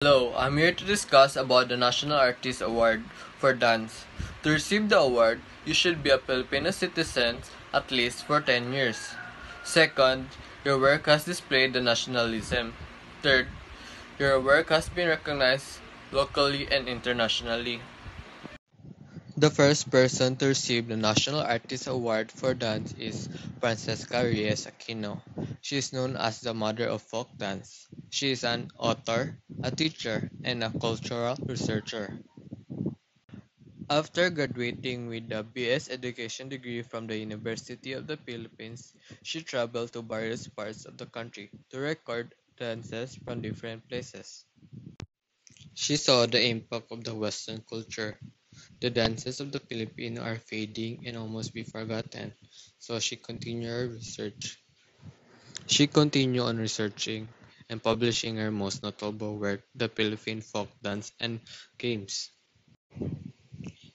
Hello, I'm here to discuss about the National Artist Award for Dance. To receive the award, you should be a Filipino citizen at least for 10 years. Second, your work has displayed the nationalism. Third, your work has been recognized locally and internationally. The first person to receive the National Artist Award for Dance is Francesca Reyes Aquino. She is known as the mother of folk dance. She is an author, a teacher, and a cultural researcher. After graduating with a BS Education degree from the University of the Philippines, she traveled to various parts of the country to record dances from different places. She saw the impact of the Western culture. The dances of the Filipino are fading and almost be forgotten, so she continued her research. She continued on researching and publishing her most notable work, The Philippine Folk Dance and Games.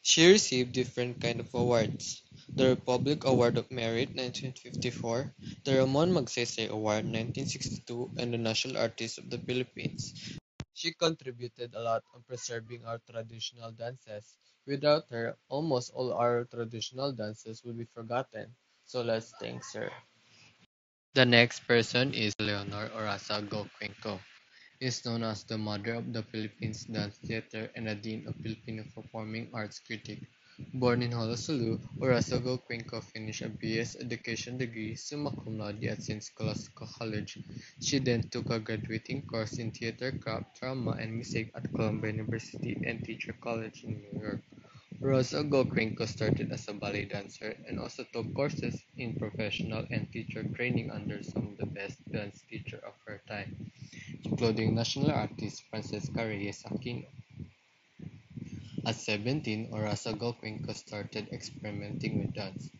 She received different kind of awards: the Republic Award of Merit 1954, the Ramon Magsaysay Award 1962, and the National Artist of the Philippines. She contributed a lot on preserving our traditional dances. Without her, almost all our traditional dances would be forgotten. So let's thank her. The next person is Leonor Orasa Goquenco. Is known as the mother of the Philippines dance theater and a dean of Filipino performing arts critic. Born in Honolulu, Orasogo Cuenco finished a BS education degree summa cum laude at St. Scholastica College. She then took a graduating course in theater craft, drama, and music at Columbia University and Teacher College in New York. Orasogo Cuenco started as a ballet dancer and also took courses in professional and teacher training under some of the best dance teachers of her time, including national artist Francesca Reyes Aquino. At 17, Orasogo Cuenco started experimenting with dance.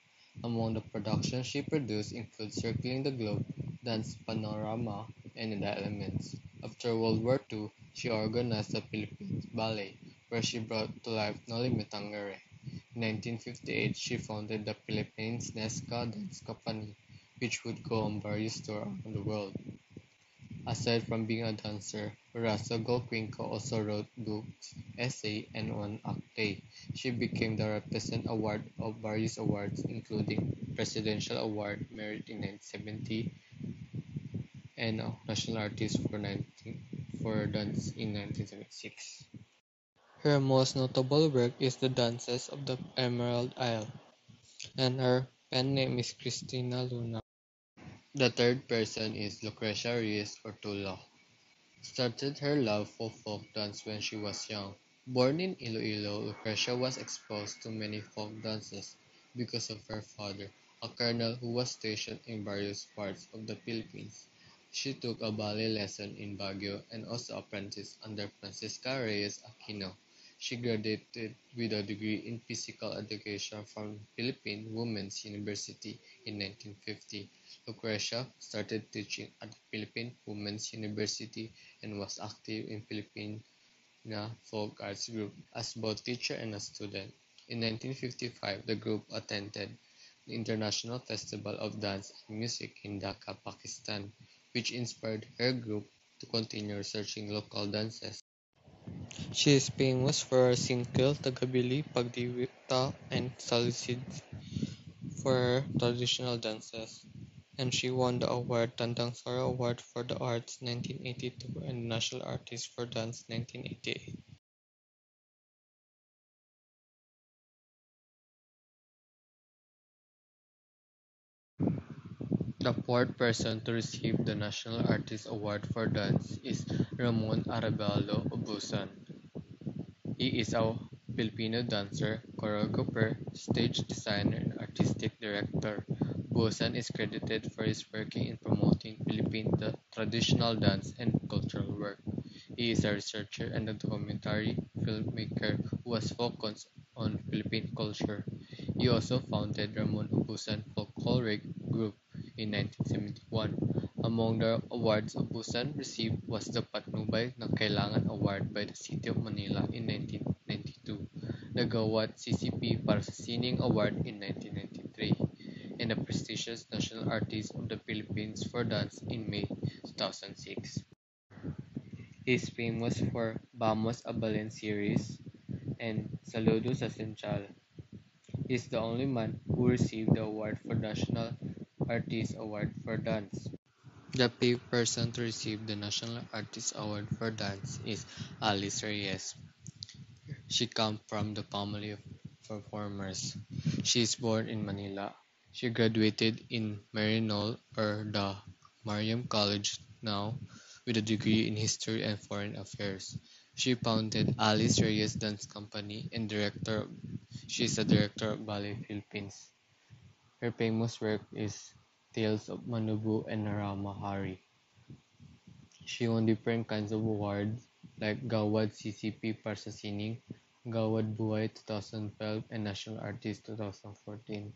Among the productions she produced include Circling the Globe, Dance Panorama, and The Elements. After World War II, she organized the Philippines Ballet, where she brought to life Noli Me Tangere. In 1958, she founded the Philippines Nesca Dance Company, which would go on various tours around the world. Aside from being a dancer, Horacio Quinco also wrote books, essays, and won acte. She became the recipient award of various awards, including Presidential Award Merit in 1970 and a National Artist for Dance in 1976. Her most notable work is The Dances of the Emerald Isle, and her pen name is Cristina Luna. The third person is Lucrecia Reyes Ortula. Started her love for folk dance when she was young. Born in Iloilo, Lucrecia was exposed to many folk dances because of her father, a colonel who was stationed in various parts of the Philippines. She took a ballet lesson in Baguio and also apprenticed under Francisca Reyes Aquino. She graduated with a degree in physical education from Philippine Women's University in 1950. Lucrecia started teaching at the Philippine Women's University and was active in Filipina folk arts group as both teacher and a student. In 1955, the group attended the International Festival of Dance and Music in Dhaka, Pakistan, which inspired her group to continue researching local dances. She is famous for her singkil, tagabili, pagdiwita, and salisid for her traditional dances, and she won the award Tandang Sara Award for the Arts 1982 and National Artist for Dance 1988. The fourth person to receive the National Artist Award for Dance is Ramon Arevalo Obusan. He is a Filipino dancer, choreographer, stage designer, and artistic director. Busan is credited for his work in promoting Philippine traditional dance and cultural work. He is a researcher and a documentary filmmaker who has focused on Philippine culture. He also founded Ramon Ubusan Folkloric Group in 1971. Among the awards Ubusan received was the Patnubay na Kailangan Award by the City of Manila in 1992, the Gawad CCP para sa Sining Award in 1993, and the prestigious National Artist of the Philippines for Dance in May 2006. He's famous for Vamos a Balen series and Saludos Essential. He's the only man who received the award for National Artist Award for Dance. The fifth person to receive the National Artist Award for Dance is Alice Reyes. She comes from the family of performers. She is born in Manila. She graduated in Marinol or the Mariam College now with a degree in History and Foreign Affairs. She founded Alice Reyes Dance Company and she is a director of Ballet Philippines. Her famous work is Tales of Manubu and Narama Hari. She won different kinds of awards like Gawad CCP para sa sining, Gawad Buhay 2012, and National Artist 2014.